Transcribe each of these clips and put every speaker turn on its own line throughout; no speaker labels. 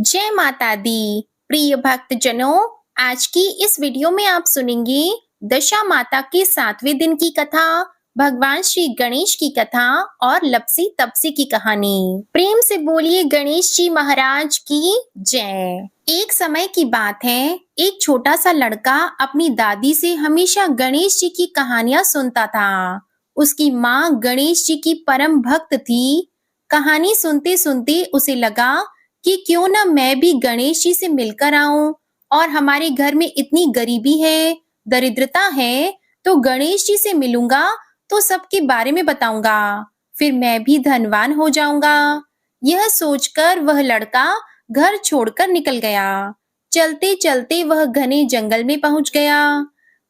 जय माता दी। प्रिय भक्तजनों, आज की इस वीडियो में आप सुनेंगे दशा माता के 7वें दिन की कथा, भगवान श्री गणेश की कथा और लपसी तपसी की कहानी। प्रेम से बोलिए गणेश जी महाराज की जय। एक समय की बात है, एक छोटा सा लड़का अपनी दादी से हमेशा गणेश जी की कहानियां सुनता था। उसकी माँ गणेश जी की परम भक्त थी। कहानी सुनते सुनते उसे लगा कि क्यों ना मैं भी गणेश जी से मिलकर आऊं, और हमारे घर में इतनी गरीबी है, दरिद्रता है, तो गणेश जी से मिलूंगा तो सबके बारे में बताऊंगा, फिर मैं भी धनवान हो जाऊंगा। यह सोचकर वह लड़का घर छोड़कर निकल गया। चलते चलते वह घने जंगल में पहुंच गया।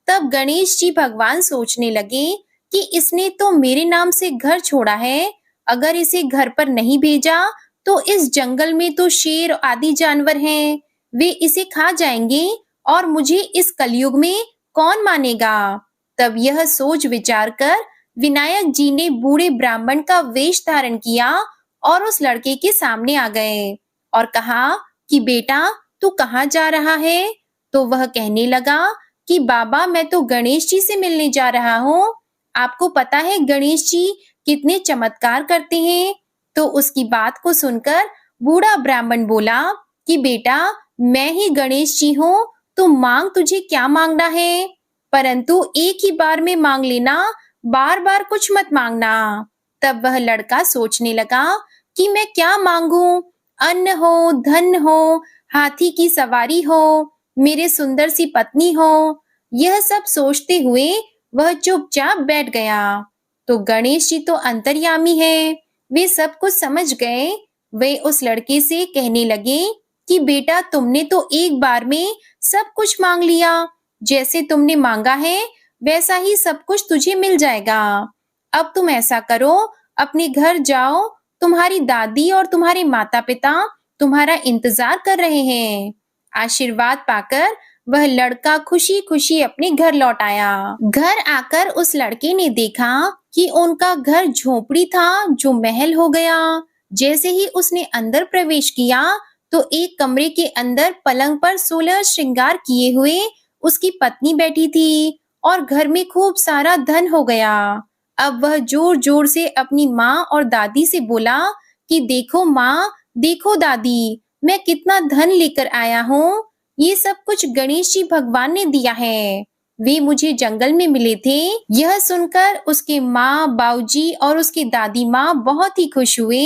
तब गणेश जी भगवान सोचने लगे कि इसने तो मेरे नाम से घर छोड़ा है, अगर इसे घर पर नहीं भेजा तो इस जंगल में तो शेर आदि जानवर हैं, वे इसे खा जाएंगे और मुझे इस कलयुग में कौन मानेगा। तब यह सोच विचार कर विनायक जी ने बूढ़े ब्राह्मण का वेश धारण किया और उस लड़के के सामने आ गए और कहा कि बेटा, तू कहाँ जा रहा है? तो वह कहने लगा कि बाबा, मैं तो गणेश जी से मिलने जा रहा हूँ। आपको पता है गणेश जी कितने चमत्कार करते हैं। तो उसकी बात को सुनकर बूढ़ा ब्राह्मण बोला कि बेटा, मैं ही गणेश जी हूँ, तू मांग, तुझे क्या मांगना है, परंतु एक ही बार में मांग लेना, बार बार कुछ मत मांगना। तब वह लड़का सोचने लगा कि मैं क्या मांगू, अन्न हो, धन हो, हाथी की सवारी हो, मेरे सुंदर सी पत्नी हो। यह सब सोचते हुए वह चुपचाप बैठ गया। तो गणेश जी तो अंतर्यामी है, वे सब कुछ समझ गए। वे उस लड़के से कहने लगे कि बेटा, तुमने तो एक बार में सब कुछ मांग लिया, जैसे तुमने मांगा है वैसा ही सब कुछ तुझे मिल जाएगा। अब तुम ऐसा करो, अपने घर जाओ, तुम्हारी दादी और तुम्हारे माता पिता तुम्हारा इंतजार कर रहे हैं। आशीर्वाद पाकर वह लड़का खुशी खुशी अपने घर लौट आया। घर आकर उस लड़के ने देखा कि उनका घर झोपड़ी था जो महल हो गया। जैसे ही उसने अंदर प्रवेश किया तो एक कमरे के अंदर पलंग पर 16 श्रृंगार किए हुए उसकी पत्नी बैठी थी और घर में खूब सारा धन हो गया। अब वह जोर जोर से अपनी माँ और दादी से बोला कि देखो माँ, देखो दादी, मैं कितना धन लेकर आया हूँ। ये सब कुछ गणेश जी भगवान ने दिया है, वे मुझे जंगल में मिले थे। यह सुनकर उसके माँ, बाऊजी और उसकी दादी माँ बहुत ही खुश हुए।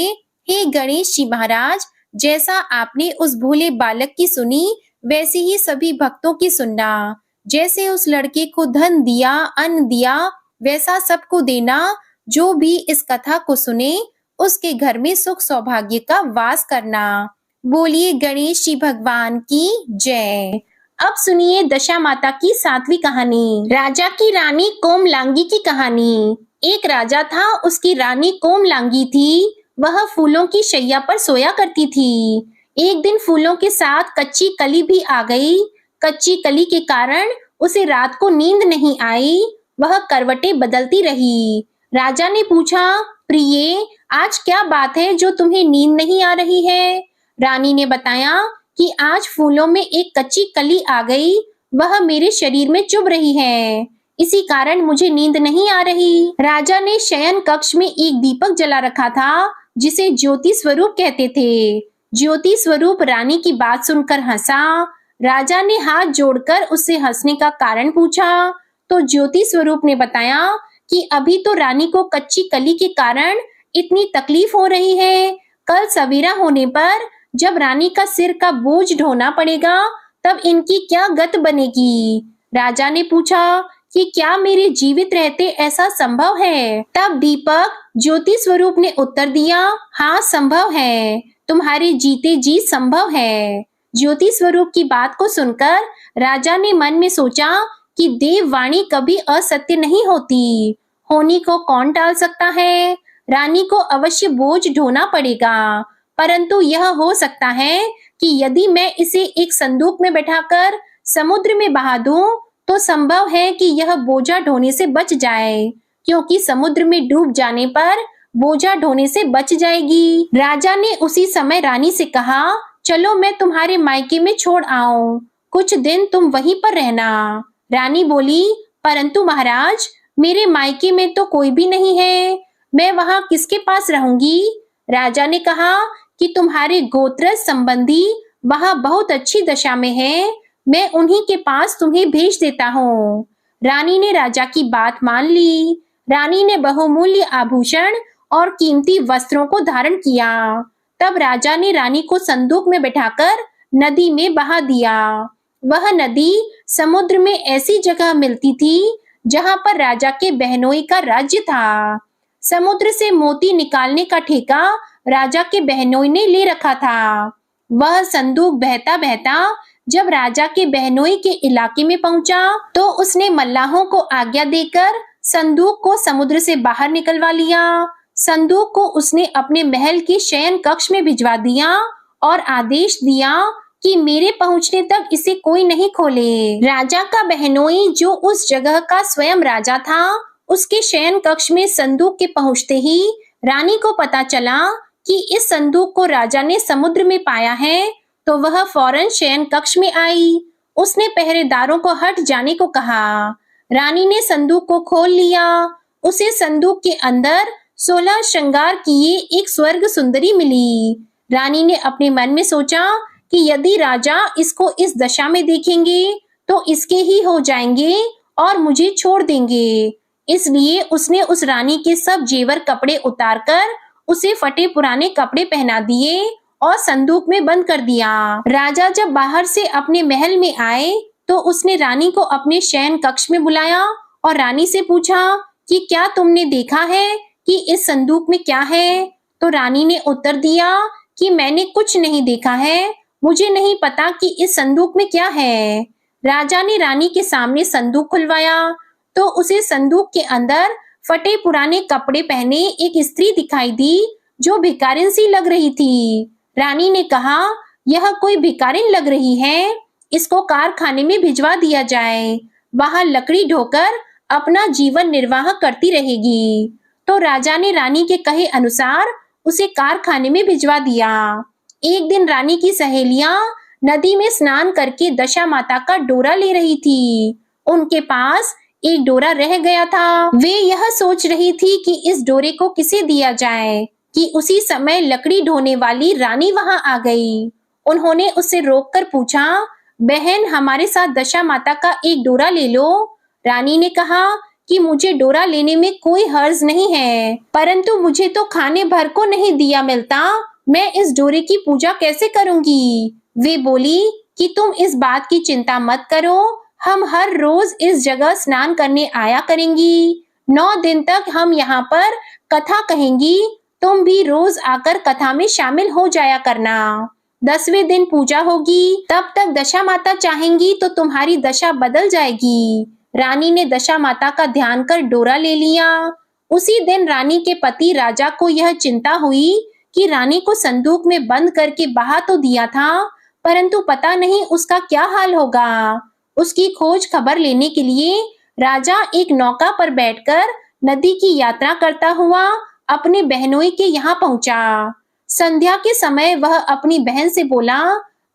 हे गणेश जी महाराज, जैसा आपने उस भोले बालक की सुनी, वैसे ही सभी भक्तों की सुनना। जैसे उस लड़के को धन दिया, अन्न दिया, वैसा सबको देना। जो भी इस कथा को सुने उसके घर में सुख सौभाग्य का वास करना। बोलिए गणेश जी भगवान की जय। अब सुनिए दशा माता की 7वीं कहानी, राजा की रानी कोमलांगी की कहानी। एक राजा था, उसकी रानी कोमलांगी थी। वह फूलों की शैया पर सोया करती थी। एक दिन फूलों के साथ कच्ची कली भी आ गई। कच्ची कली के कारण उसे रात को नींद नहीं आई, वह करवटें बदलती रही। राजा ने पूछा, प्रिये, आज क्या बात है जो तुम्हें नींद नहीं आ रही है? रानी ने बताया कि आज फूलों में एक कच्ची कली आ गई, वह मेरे शरीर में चुभ रही है, इसी कारण मुझे नींद नहीं आ रही। राजा ने शयन कक्ष में एक दीपक जला रखा था जिसे ज्योति स्वरूप कहते थे। ज्योति स्वरूप रानी की बात सुनकर हंसा। राजा ने हाथ जोड़कर उससे हंसने का कारण पूछा तो ज्योति स्वरूप ने बताया कि अभी तो रानी को कच्ची कली के कारण इतनी तकलीफ हो रही है, कल सवेरा होने पर जब रानी का सिर का बोझ ढोना पड़ेगा तब इनकी क्या गत बनेगी। राजा ने पूछा कि क्या मेरे जीवित रहते ऐसा संभव है? तब दीपक ज्योति स्वरूप ने उत्तर दिया, हाँ संभव है, तुम्हारे जीते जी संभव है। ज्योति स्वरूप की बात को सुनकर राजा ने मन में सोचा कि देववाणी कभी असत्य नहीं होती, होनी को कौन टाल सकता है। रानी को अवश्य बोझ ढोना पड़ेगा, परंतु यह हो सकता है कि यदि मैं इसे एक संदूक में बैठाकर समुद्र में बहा दूं तो संभव है कि यह बोझा ढोने से बच जाए, क्योंकि समुद्र में डूब जाने पर बोझा ढोने से बच जाएगी। राजा ने उसी समय रानी से कहा चलो मैं तुम्हारे मायके में छोड़ आऊं, कुछ दिन तुम वहीं पर रहना। रानी बोली, परंतु महाराज, मेरे मायके में तो कोई भी नहीं है, मैं वहां किसके पास रहूंगी? राजा ने कहा कि तुम्हारे गोत्रज संबंधी वहां बहुत अच्छी दशा में है, मैं उन्हीं के पास तुम्हें भेज देता हूँ। रानी ने राजा की बात मान ली। रानी ने बहुमूल्य आभूषण और कीमती वस्त्रों को धारण किया। तब राजा ने रानी को संदूक में बैठाकर नदी में बहा दिया। वह नदी समुद्र में ऐसी जगह मिलती थी जहां पर राजा के बहनोई का राज्य था। समुद्र से मोती निकालने का ठेका राजा के बहनोई ने ले रखा था। वह संदूक बहता बहता जब राजा के बहनोई के इलाके में पहुंचा तो उसने मल्लाहों को आज्ञा देकर संदूक को समुद्र से बाहर निकलवा लिया। संदूक को उसने अपने महल के शयन कक्ष में भिजवा दिया और आदेश दिया कि मेरे पहुंचने तक इसे कोई नहीं खोले। राजा का बहनोई जो उस जगह का स्वयं राजा था, उसके शयन कक्ष में संदूक के पहुंचते ही रानी को पता चला कि इस संदूक को राजा ने समुद्र में पाया है, तो वह फौरन शयन कक्ष में आई। उसने पहरेदारों को हट जाने को कहा। रानी ने संदूक को खोल लिया। उसे संदूक के अंदर 16 श्रृंगार किए एक स्वर्ग सुंदरी मिली। रानी ने अपने मन में सोचा कि यदि राजा इसको इस दशा में देखेंगे तो इसके ही हो जाएंगे और मुझे छोड़ देंगे। इसलिए उसने उस रानी के सब जेवर कपड़े उतारकर उसे फटे पुराने कपड़े पहना दिए और संदूक में बंद कर दिया। राजा जब बाहर से अपने महल में आए तो उसने रानी को अपने शयन कक्ष में बुलाया और रानी से पूछा कि क्या तुमने देखा है कि इस संदूक में क्या है? तो रानी ने उत्तर दिया कि मैंने कुछ नहीं देखा है, मुझे नहीं पता कि इस संदूक में क्या है। राजा ने रानी के सामने संदूक खुलवाया तो उसे संदूक के अंदर फटे पुराने कपड़े पहने एक स्त्री दिखाई दी जो भिखारिन सी लग रही थी। रानी ने कहा, यह कोई भिखारिन लग रही है, इसको कारखाने में भिजवा दिया जाए, वहां लकड़ी ढोकर अपना जीवन निर्वाह करती रहेगी। तो राजा ने रानी के कहे अनुसार उसे कारखाने में भिजवा दिया। एक दिन रानी की सहेलियां नदी में स्नान करके दशा माता का डोरा ले रही थी। उनके पास एक डोरा रह गया था। वे यह सोच रही थी कि इस डोरे को किसे दिया जाए कि उसी समय लकड़ी ढोने वाली रानी वहां आ गई। उन्होंने उससे रोककर पूछा, बहन, हमारे साथ दशा माता का एक डोरा ले लो। रानी ने कहा कि मुझे डोरा लेने में कोई हर्ज नहीं है, परंतु मुझे तो खाने भर को नहीं दिया मिलता, मैं इस डोरे की पूजा कैसे करूंगी? वे बोली कि तुम इस बात की चिंता मत करो, हम हर रोज इस जगह स्नान करने आया करेंगी। 9 दिन तक हम यहाँ पर कथा कहेंगी, तुम भी रोज आकर कथा में शामिल हो जाया करना। 10वें दिन पूजा होगी, तब तक दशा माता चाहेंगी तो तुम्हारी दशा बदल जाएगी। रानी ने दशा माता का ध्यान कर डोरा ले लिया। उसी दिन रानी के पति राजा को यह चिंता हुई कि रानी को संदूक में बंद करके बहा तो दिया था, परंतु पता नहीं उसका क्या हाल होगा। उसकी खोज खबर लेने के लिए राजा एक नौका पर बैठकर नदी की यात्रा करता हुआ अपने बहनोई के यहाँ पहुंचा। संध्या के समय वह अपनी बहन से बोला,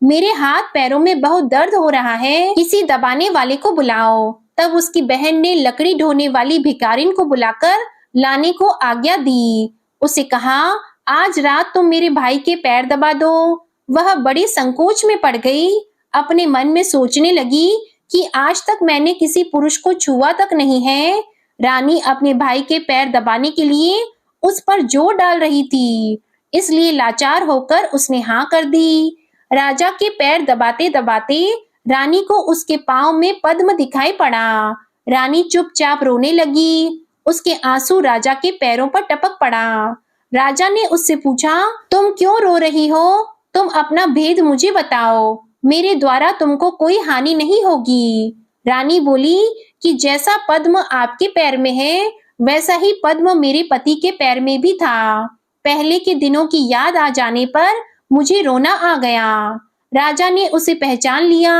मेरे हाथ पैरों में बहुत दर्द हो रहा है, किसी दबाने वाले को बुलाओ। तब उसकी बहन ने लकड़ी ढोने वाली भिखारिन को बुलाकर लाने को आज्ञा दी। उसे कहा, आज रात तुम मेरे भाई के पैर दबा दो। वह बड़ी संकोच में पड़ गई। अपने मन में सोचने लगी कि आज तक मैंने किसी पुरुष को छुआ तक नहीं है। रानी अपने भाई के पैर दबाने के लिए उस पर जोर डाल रही थी, इसलिए लाचार होकर उसने हाँ कर दी। राजा के पैर दबाते दबाते रानी को उसके पांव में पद्म दिखाई पड़ा। रानी चुपचाप रोने लगी। उसके आंसू राजा के पैरों पर टपक पड़ा। राजा ने उससे पूछा, तुम क्यों रो रही हो? तुम अपना भेद मुझे बताओ, मेरे द्वारा तुमको कोई हानि नहीं होगी। रानी बोली कि जैसा पद्म आपके पैर में है, वैसा ही पद्म मेरे पति के पैर में भी था। पहले के दिनों की याद आ जाने पर मुझे रोना आ गया। राजा ने उसे पहचान लिया।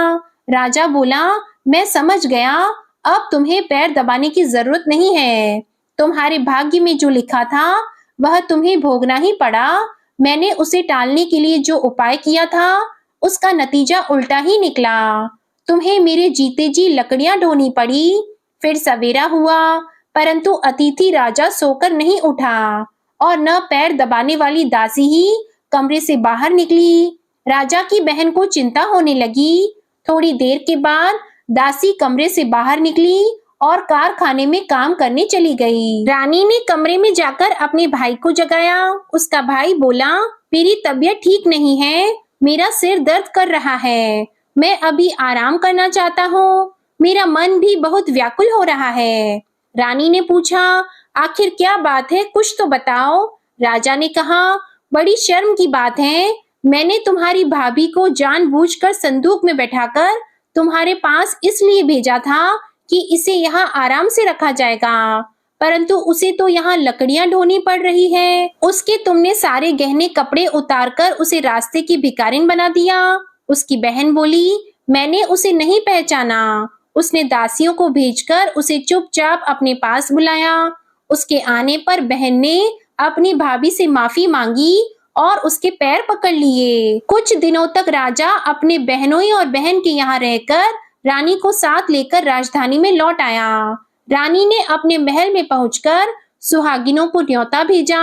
राजा बोला, मैं समझ गया, अब तुम्हें पैर दबाने की जरूरत नहीं है। तुम्हारे भाग्य में जो लिखा था वह तुम्हें भोगना ही पड़ा। मैंने उसे टालने के लिए जो उपाय किया था, उसका नतीजा उल्टा ही निकला। तुम्हें मेरे जीते जी लकड़ियां ढोनी पड़ी। फिर सवेरा हुआ, परंतु अतिथि राजा सोकर नहीं उठा और न पैर दबाने वाली दासी ही कमरे से बाहर निकली। राजा की बहन को चिंता होने लगी। थोड़ी देर के बाद दासी कमरे से बाहर निकली और कारखाने में काम करने चली गई। रानी ने कमरे में जाकर अपने भाई को जगाया। उसका भाई बोला, मेरी तबीयत ठीक नहीं है, मेरा सिर दर्द कर रहा है, मैं अभी आराम करना चाहता हूँ, मेरा मन भी बहुत व्याकुल हो रहा है। रानी ने पूछा, आखिर क्या बात है, कुछ तो बताओ। राजा ने कहा, बड़ी शर्म की बात है, मैंने तुम्हारी भाभी को जानबूझकर संदूक में बैठाकर तुम्हारे पास इसलिए भेजा था कि इसे यहाँ आराम से रखा जाएगा, परंतु उसे तो यहाँ लकड़ियां ढोनी पड़ रही है। उसके तुमने सारे गहने कपड़े उतारकर उसे रास्ते की भिखारिन बना दिया। उसकी बहन बोली, मैंने उसे नहीं पहचाना। उसने दासियों को भेजकर उसे चुपचाप अपने पास बुलाया। उसके आने पर बहन ने अपनी भाभी से माफी मांगी और उसके पैर पकड़ लिए। कुछ दिनों तक राजा अपने बहनोई और बहन के यहाँ रहकर रानी को साथ लेकर राजधानी में लौट आया। रानी ने अपने महल में पहुंचकर सुहागिनों को न्योता भेजा।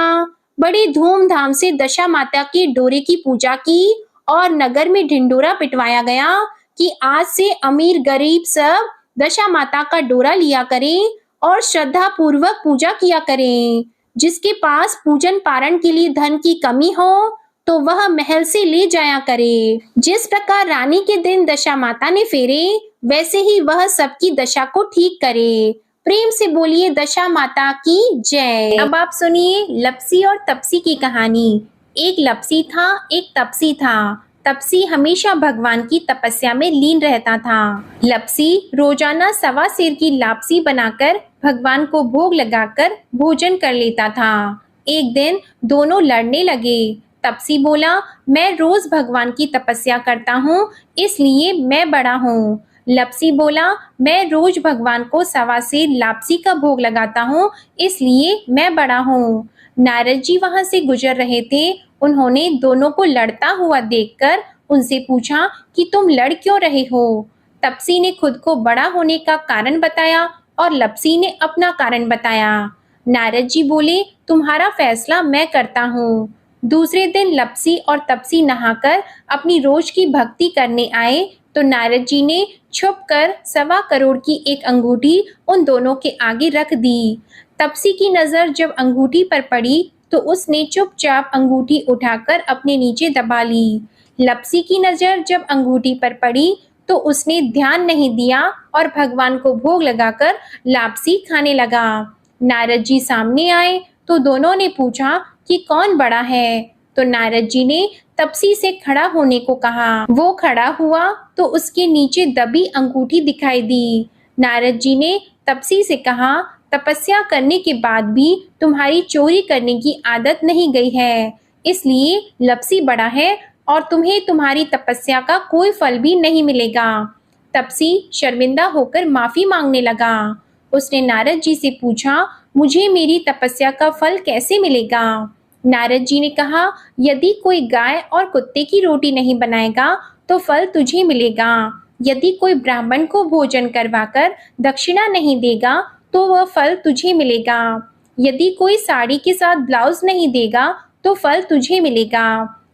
बड़ी धूमधाम से दशा माता की डोरे की पूजा की और नगर में ढिंडोरा पिटवाया गया कि आज से अमीर गरीब सब दशा माता का डोरा लिया करें और श्रद्धा पूर्वक पूजा किया करें। जिसके पास पूजन पारण के लिए धन की कमी हो तो वह महल से ले जाया करे। जिस प्रकार रानी के दिन दशा माता ने फेरे, वैसे ही वह सबकी दशा को ठीक करे। प्रेम से बोलिए दशा माता की जय। अब आप सुनिए लपसी और तपसी की कहानी। एक लपसी था, एक तपसी था। तपसी हमेशा भगवान की तपस्या में लीन रहता था। लपसी रोजाना सवा सेर की लापसी बनाकर भगवान को भोग लगाकर भोजन कर लेता था। एक दिन दोनों लड़ने लगे। तपसी बोला, मैं रोज भगवान की तपस्या करता हूँ, इसलिए मैं बड़ा हूँ। लपसी बोला, मैं रोज भगवान को सवा सेर लापसी का भोग लगाता हूँ, इसलिए मैं बड़ा हूँ। नारद जी वहां से गुजर रहे थे। उन्होंने दोनों को लड़ता हुआ देखकर उनसे पूछा कि तुम लड़ क्यों रहे हो। तपसी ने खुद को बड़ा होने का कारण बताया और लपसी ने अपना कारण बताया। नारद जी बोले, तुम्हारा फैसला मैं करता हूँ। दूसरे दिन लपसी और तपसी नहाकर अपनी रोज की भक्ति करने आए तो नारद जी ने छुपकर 1.25 करोड़ की एक अंगूठी उन दोनों के आगे रख दी। तपसी की नजर जब अंगूठी पर पड़ी तो उसने चुपचाप अंगूठी उठाकर अपने नीचे दबा ली। लपसी की नजर जब अंगूठी पर पड़ी तो उसने ध्यान नहीं दिया और भगवान को भोग लगाकर लापसी खाने लगा। नारद जी सामने आए तो दोनों ने पूछा कि कौन बड़ा है, तो नारद जी ने तपसी से खड़ा होने को कहा। वो खड़ा हुआ तो उसके नीचे दबी अंगूठी दिखाई दी। नारद जी ने तपसी से कहा, तपस्या करने के बाद भी तुम्हारी चोरी करने की आदत नहीं गई है, इसलिए लपसी बड़ा है और तुम्हें तुम्हारी तपस्या का कोई फल भी नहीं मिलेगा। तपसी शर्मिंदा होकर माफी मांगने लगा। उसने नारद जी से पूछा, मुझे मेरी तपस्या का फल कैसे मिलेगा। नारद जी ने कहा, यदि कोई गाय और कुत्ते की रोटी नहीं बनाएगा तो फल तुझे मिलेगा। यदि कोई ब्राह्मण को भोजन करवाकर दक्षिणा नहीं देगा तो वह फल तुझे मिलेगा। यदि कोई साड़ी के साथ ब्लाउज नहीं देगा तो फल तुझे मिलेगा।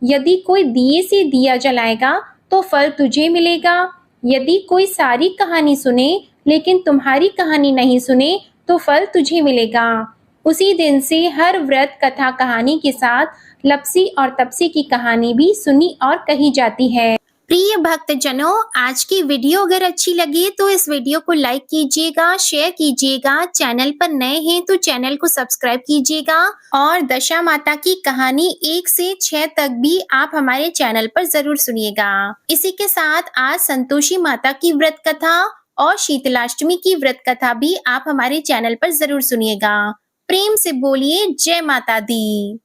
यदि कोई दिए से दिया जलाएगा तो फल तुझे मिलेगा। यदि कोई सारी कहानी सुने लेकिन तुम्हारी कहानी नहीं सुने तो फल तुझे मिलेगा। उसी दिन से हर व्रत कथा कहानी के साथ लपसी और तपसी की कहानी भी सुनी और कही जाती है। प्रिय भक्तजनों, आज की वीडियो अगर अच्छी लगी तो इस वीडियो को लाइक कीजिएगा, शेयर कीजिएगा। चैनल पर नए हैं तो चैनल को सब्सक्राइब कीजिएगा और दशा माता की कहानी 1 से 6 तक भी आप हमारे चैनल पर जरूर सुनिएगा। इसी के साथ आज संतोषी माता की व्रत कथा और शीतलाष्टमी की व्रत कथा भी आप हमारे चैनल पर जरूर सुनिएगा। प्रेम से बोलिए जय माता दी।